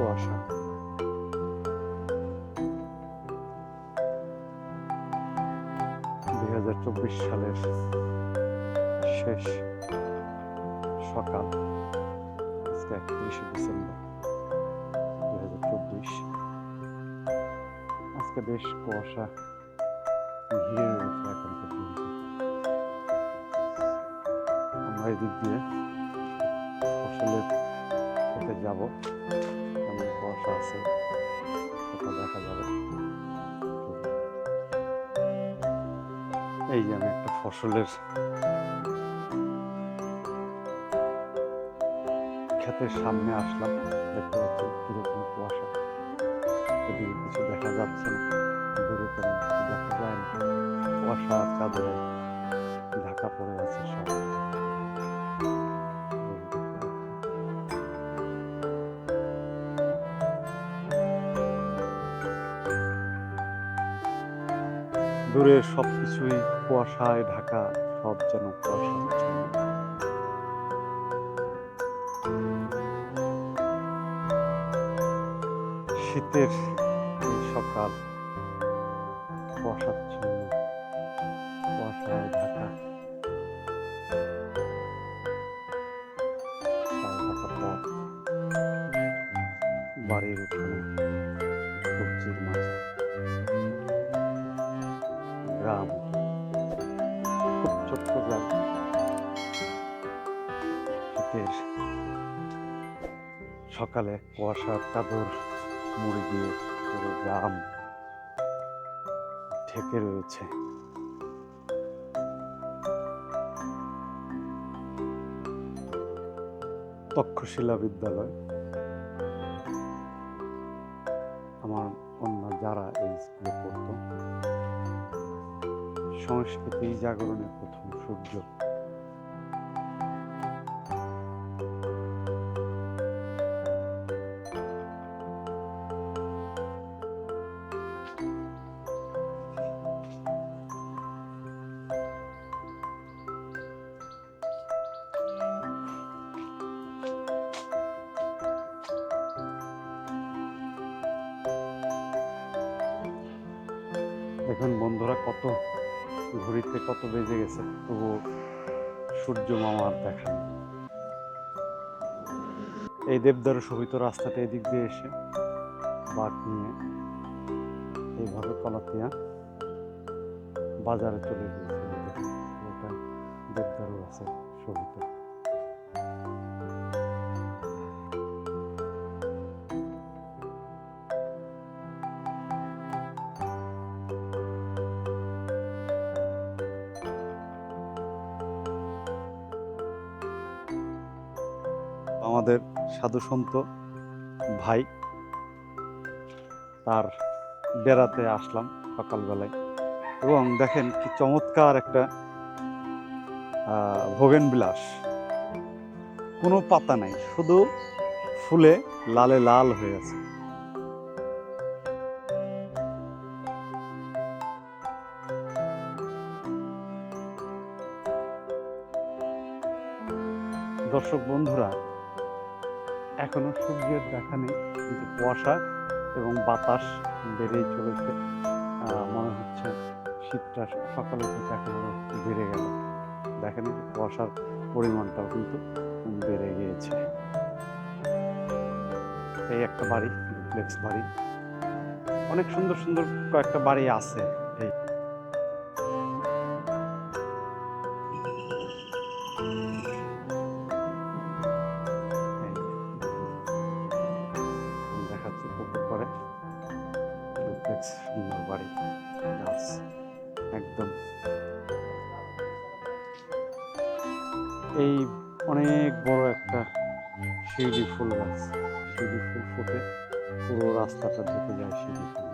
কুয়াশা। সালের শেষ সকাল, আজকে 31শে ডিসেম্বর 2024। আজকে বেশ কুয়াশা ঘিরে রয়েছে এখন পর্যন্ত। আমরা এদিক দিয়ে ফসলের খেতে যাব, কেমন কুয়াশা আছে সেটা দেখা যাবে। এই যে আমি একটা ফসলের ক্ষেতের সামনে আসলাম, দেখতে পাচ্ছি কিরকম কুয়াশা, এদিকে কিছু দেখা যাচ্ছে না, দূরে তেমন কিছু দেখা যায় না, কুয়াশা চাদরে ঢাকা পড়ে আছে সব। দূরে সবকিছুই কুয়াশায় ঢাকা, সব যেন কুয়াশাচ্ছন্ন। শীতের এই সকাল, কুয়াশাচ্ছন্ন, কুয়াশায় ঢাকা। পথ, বাড়ির উঠানে, সবজির মাঝে, গ্রাম, খুব ছোট্ট গ্রাম। শীতের সকালে কুয়াশার চাদর মুড়ি দিয়ে পুরো গ্রাম ঢেকে রয়েছে। তক্ষশিলা বিদ্যালয়, আমার কন্যা যারা এই স্কুলে পড়ত। সংস্কৃতি জাগরণের প্রথম সূর্য। দেখুন বন্ধুরা, কত ঘড়িতে কত বেজে গেছে, তবু সূর্য মামার দেখা নেই। এই দেবদারু শোভিত রাস্তাতে এদিক দিয়ে এসে বাঁক নিয়ে এইভাবে কলাতিয়া বাজারে চলে গিয়েছে। ওটা দেবদারু আছে শোভিত। আমাদের সাধু সন্ত ভাই, তার বেড়াতে আসলাম সকালবেলায়, এবং দেখেন কি চমৎকার একটা ভোগেনবিলাস, কোনো পাতা নাই, শুধু ফুলে লালে লাল হয়ে আছে। দর্শক বন্ধুরা, এখনো সূর্যের দেখা নেই, কিন্তু কুয়াশা এবং বাতাস বেড়েই চলেছে। মনে হচ্ছে শীতটা সকালের থেকে এখনো বেড়ে গেল। দেখেন কুয়াশার পরিমাণটাও কিন্তু বেড়ে গিয়েছে। এই একটা বাড়ি, ডুপ্লেক্স বাড়ি, অনেক সুন্দর সুন্দর কয়েকটা বাড়ি আছে। এই দেখাচ্ছি পুকুর পরে ডুপ্লেক্স সুন্দর বাড়ি, গাছ একদম। এই অনেক বড় একটা শিউলি ফুল গাছ, শিউলি ফুল ফুটে পুরো রাস্তাটা ঢেকে যায় শিউলি ফুল।